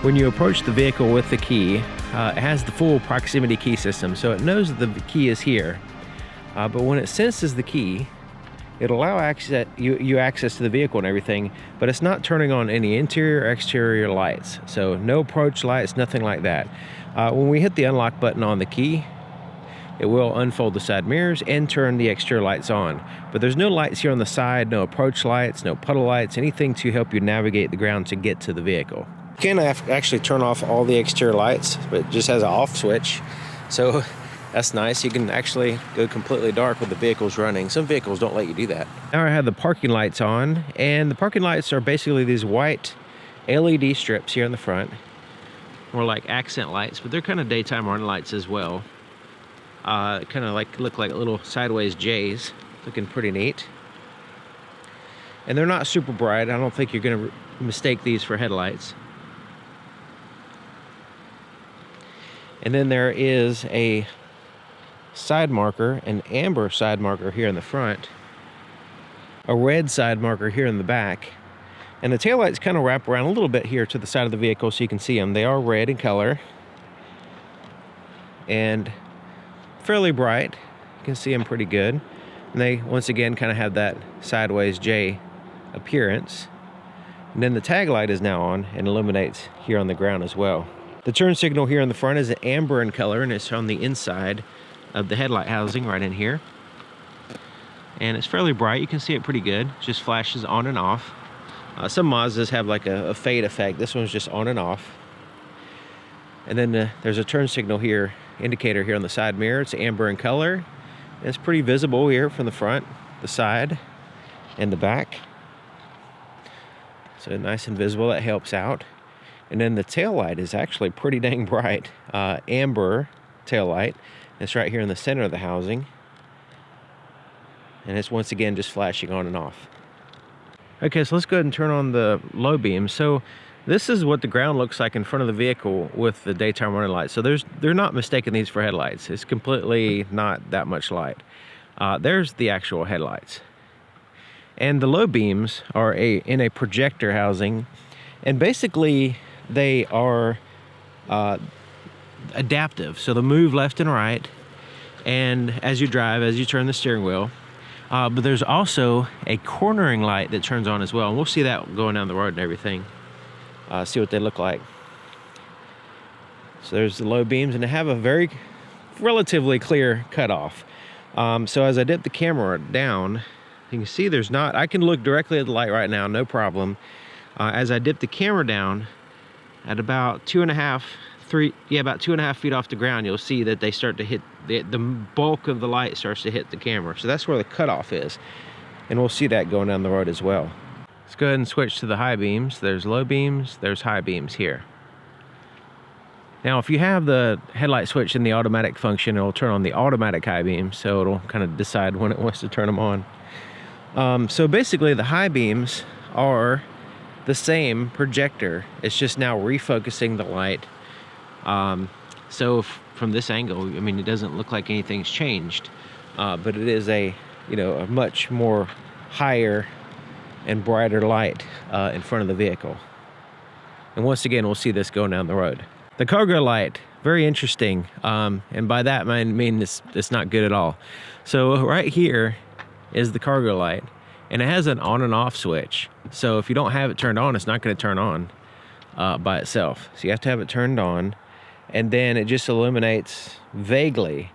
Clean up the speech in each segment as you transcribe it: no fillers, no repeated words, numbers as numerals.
When you approach the vehicle with the key, it has the full proximity key system, so it knows the key is here. But when it senses the key, it'll allow you access to the vehicle and everything, but it's not turning on any interior or exterior lights. So no approach lights, nothing like that. When we hit the unlock button on the key, it will unfold the side mirrors and turn the exterior lights on. But there's no lights here on the side, no approach lights, no puddle lights, anything to help you navigate the ground to get to the vehicle. You can actually turn off all the exterior lights, but it just has an off switch. So that's nice. You can actually go completely dark when the vehicle's running. Some vehicles don't let you do that. Now I have the parking lights on, and the parking lights are basically these white LED strips here in the front. More like accent lights, but they're kind of daytime running lights as well. Kind of look like little sideways J's, looking pretty neat. And they're not super bright. I don't think you're going to mistake these for headlights. And then there is a side marker, an amber side marker here in the front, a red side marker here in the back, and the taillights kind of wrap around a little bit here to the side of the vehicle so you can see them. They are red in color and fairly bright. You can see them pretty good. And they, once again, kind of have that sideways J appearance. And then the tag light is now on and illuminates here on the ground as well. The turn signal here in the front is amber in color, and it's on the inside of the headlight housing right in here. And it's fairly bright. You can see it pretty good. It just flashes on and off. Some Mazdas have like a fade effect. This one's just on and off. And then there's a turn signal here, indicator here on the side mirror. It's amber in color. And it's pretty visible here from the front, the side, and the back. So nice and visible. That helps out. And then the tail light is actually pretty dang bright. Amber tail light. It's right here in the center of the housing. And it's once again just flashing on and off. Okay, so let's go ahead and turn on the low beam. So this is what the ground looks like in front of the vehicle with the daytime running lights. So they're not mistaking these for headlights. It's completely not that much light. There's the actual headlights. And the low beams are in a projector housing. And basically, they are adaptive, so they'll move left and right, and as you drive, as you turn the steering wheel. But there's also a cornering light that turns on as well, and we'll see that going down the road and everything. See what they look like. So there's the low beams, and they have a very relatively clear cutoff. So as I dip the camera down, you can see there's not. I can look directly at the light right now, no problem. As I dip the camera down at about 2.5 feet off the ground, you'll see that they start to hit, the bulk of the light starts to hit the camera. So that's where the cutoff is. And we'll see that going down the road as well. Let's go ahead and switch to the high beams. There's low beams, there's high beams here. Now, if you have the headlight switch in the automatic function, it'll turn on the automatic high beams, so it'll kind of decide when it wants to turn them on. So basically, the high beams are the same projector. It's just now refocusing the light. So from this angle, I mean, it doesn't look like anything's changed, but it is a much more higher and brighter light in front of the vehicle. And once again, we'll see this going down the road. The cargo light, very interesting. And by that I mean it's not good at all. So right here is the cargo light, and it has an on and off switch. So if you don't have it turned on, it's not going to turn on by itself. So you have to have it turned on, and then it just illuminates vaguely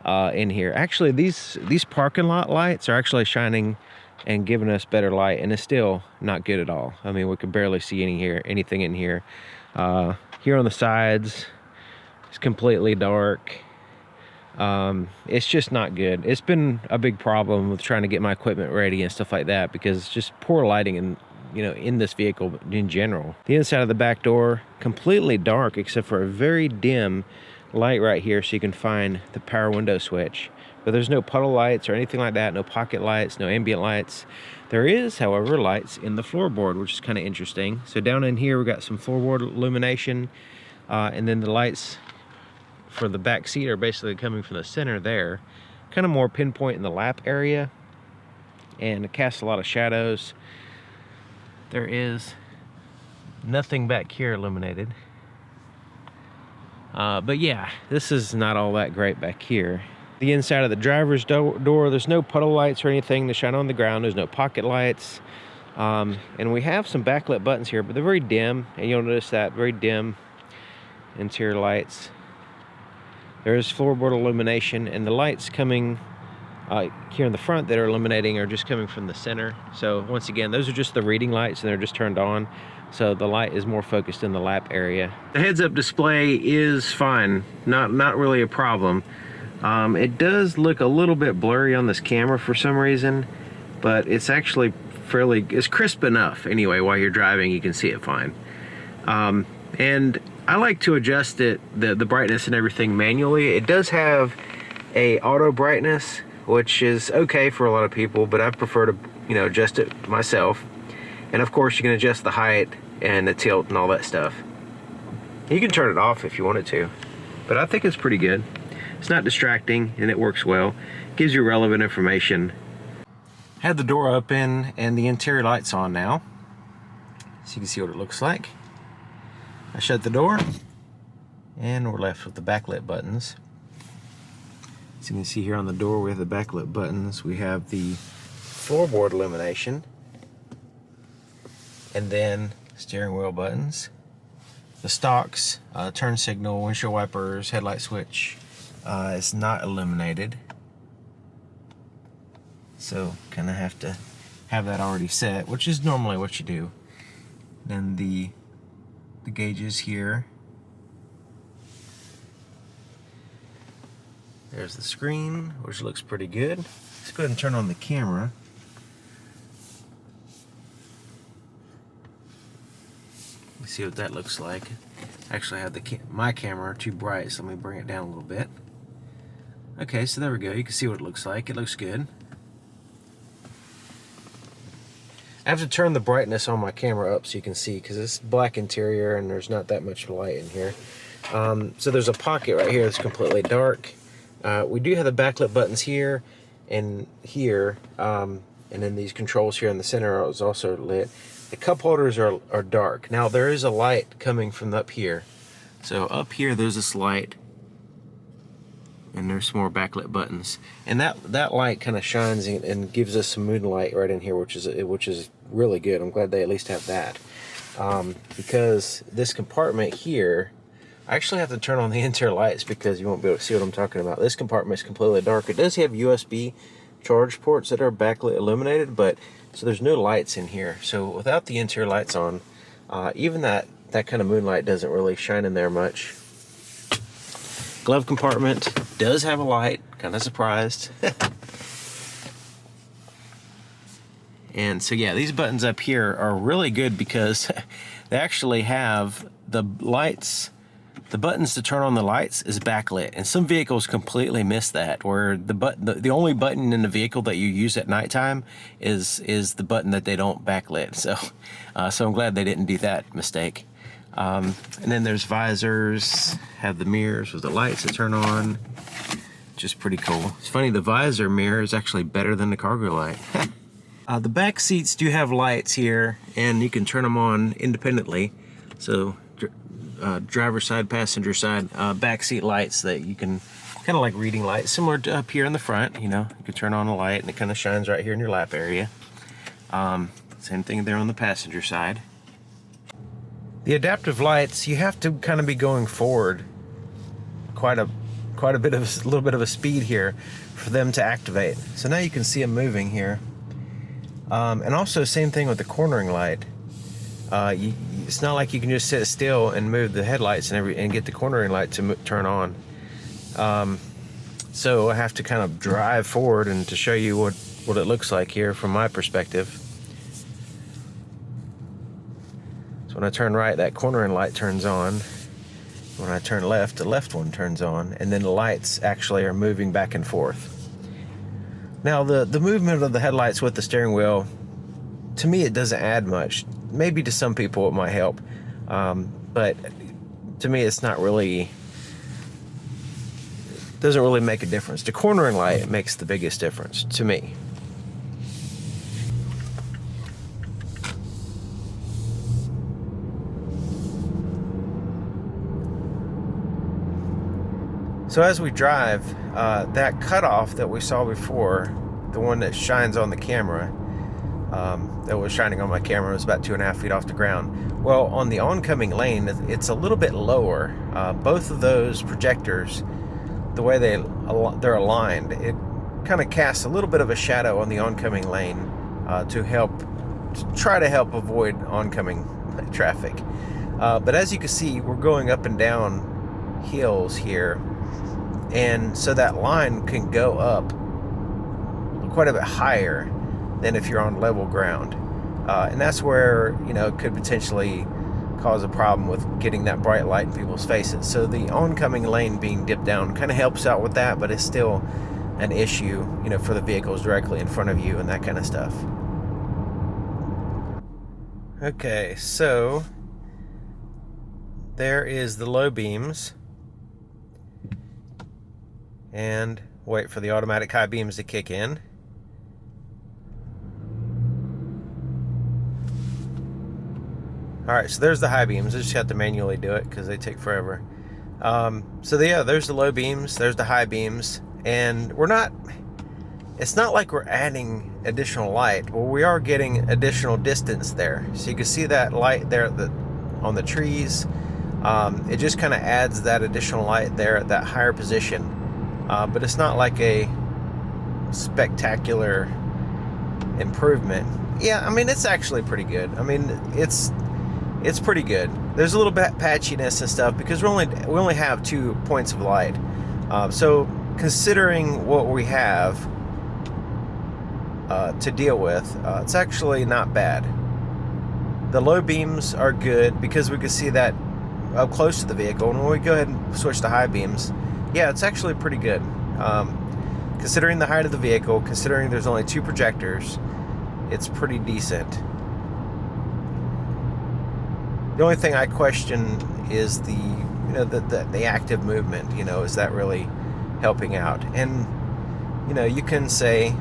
in here. Actually, these parking lot lights are actually shining and giving us better light, and it's still not good at all. I mean, we can barely see anything in here. Here on the sides, it's completely dark. It's just not good. It's been a big problem with trying to get my equipment ready and stuff like that, because it's just poor lighting in this vehicle in general. The inside of the back door, completely dark except for a very dim light right here so you can find the power window switch. But there's no puddle lights or anything like that, no pocket lights, no ambient lights. There is, however, lights in the floorboard, which is kind of interesting. So down in here, we've got some floorboard illumination, and then the lights for the back seat are basically coming from the center there, kind of more pinpoint in the lap area, and it casts a lot of shadows. There is nothing back here illuminated. But yeah, this is not all that great back here. The inside of the driver's door, there's no puddle lights or anything to shine on the ground. There's no pocket lights. And we have some backlit buttons here, but they're very dim, and you'll notice that, very dim interior lights. There is floorboard illumination, and the lights coming here in the front that are illuminating are just coming from the center. So once again, those are just the reading lights, and they're just turned on. So the light is more focused in the lap area. The heads-up display is fine, not really a problem. It does look a little bit blurry on this camera for some reason, but it's actually it's crisp enough anyway. While you're driving, you can see it fine. And I like to adjust it, the brightness and everything manually. It does have a auto brightness, which is okay for a lot of people, but I prefer to, you know, adjust it myself. And of course, you can adjust the height and the tilt and all that stuff. You can turn it off if you wanted to, but I think it's pretty good. It's not distracting, and it works well. Gives you relevant information. Had the door open and the interior lights on now, so you can see what it looks like. I shut the door, and we're left with the backlit buttons. So you can see here on the door, we have the backlit buttons. We have the floorboard illumination, and then steering wheel buttons. The stalks, turn signal, windshield wipers, headlight switch is not illuminated. So kind of have to have that already set, which is normally what you do. Then the gauges here. There's the screen, which looks pretty good. Let's go ahead and turn on the camera. Let's see what that looks like. Actually, I have my camera too bright, so let me bring it down a little bit. Okay, so there we go. You can see what it looks like. It looks good. I have to turn the brightness on my camera up so you can see, because it's black interior and there's not that much light in here. So there's a pocket right here that's completely dark. We do have the backlit buttons here and here, and then these controls here in the center is also lit. The cup holders are dark. Now there is a light coming from up here. So up here there's this light, and there's some more backlit buttons, and that light kind of shines and gives us some moonlight right in here, which is really good. I'm glad they at least have that, because this compartment here, I actually have to turn on the interior lights because you won't be able to see what I'm talking about. This compartment is completely dark. It does have USB charge ports that are backlit illuminated, but so there's no lights in here. So without the interior lights on, even that kind of moonlight doesn't really shine in there much. Glove compartment does have a light, kind of surprised. And so yeah, these buttons up here are really good because they actually have the lights. The buttons to turn on the lights is backlit, and some vehicles completely miss that, where the only button in the vehicle that you use at nighttime is the button that they don't backlit. So I'm glad they didn't do that mistake. And then there's visors, have the mirrors with the lights that turn on, which is pretty cool. It's funny, the visor mirror is actually better than the cargo light. The back seats do have lights here, and you can turn them on independently. So driver side, passenger side, back seat lights that you can, kind of like reading lights, similar to up here in the front. You know, you can turn on a light and it kind of shines right here in your lap area. Same thing there on the passenger side. The adaptive lights, you have to kind of be going forward quite a little bit of a speed here for them to activate. So now you can see them moving here. And also same thing with the cornering light. It's not like you can just sit still and move the headlights and get the cornering light to turn on. So I have to kind of drive forward and to show you what it looks like here from my perspective. So when I turn right, that cornering light turns on. When I turn left, the left one turns on, and then the lights actually are moving back and forth. Now the movement of the headlights with the steering wheel, to me it doesn't add much. Maybe to some people it might help, but to me it's not really, doesn't really make a difference. The cornering light makes the biggest difference to me. So as we drive, that cutoff that we saw before, the one that shines on the camera, that was shining on my camera, was about 2.5 feet off the ground. Well, on the oncoming lane, it's a little bit lower. Both of those projectors, the way they're aligned, it kind of casts a little bit of a shadow on the oncoming lane to try to help avoid oncoming traffic. But as you can see, we're going up and down hills here, and so that line can go up quite a bit higher than if you're on level ground, and that's where it could potentially cause a problem with getting that bright light in people's faces. So the oncoming lane being dipped down kind of helps out with that, but it's still an issue, for the vehicles directly in front of you and that kind of stuff. Okay, so there is the low beams, and wait for the automatic high beams to kick in. Alright, so there's the high beams. I just have to manually do it because they take forever. There's the low beams, there's the high beams, and it's not like we're adding additional light. Well, we are getting additional distance there. So you can see that light there on the trees. It just kind of adds that additional light there at that higher position. But it's not like a spectacular improvement. Yeah, I mean, it's actually pretty good. I mean, it's pretty good. There's a little bit patchiness and stuff because we only have 2 points of light. So considering what we have to deal with, it's actually not bad. The low beams are good because we can see that up close to the vehicle. And when we go ahead and switch to high beams, yeah, it's actually pretty good. Considering the height of the vehicle, considering there's only 2 projectors, it's pretty decent. The only thing I question is the active movement. Is that really helping out? And you can say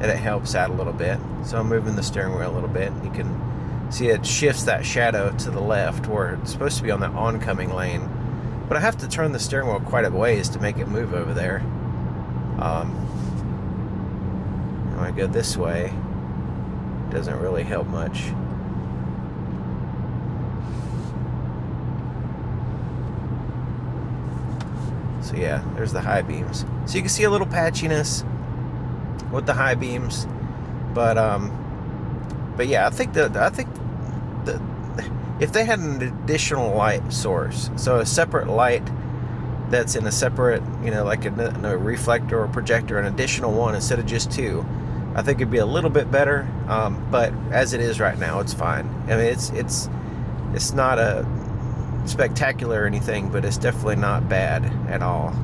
that it helps out a little bit. So I'm moving the steering wheel a little bit. You can see it shifts that shadow to the left where it's supposed to be on the oncoming lane. But I have to turn the steering wheel quite a ways to make it move over there. When I go this way, it doesn't really help much. So yeah, there's the high beams. So you can see a little patchiness with the high beams, but yeah, I think if they had an additional light source, so a separate light that's in a separate, like a reflector or projector, an additional one instead of just 2, I think it'd be a little bit better. But as it is right now, it's fine. I mean, it's not a spectacular or anything, but it's definitely not bad at all.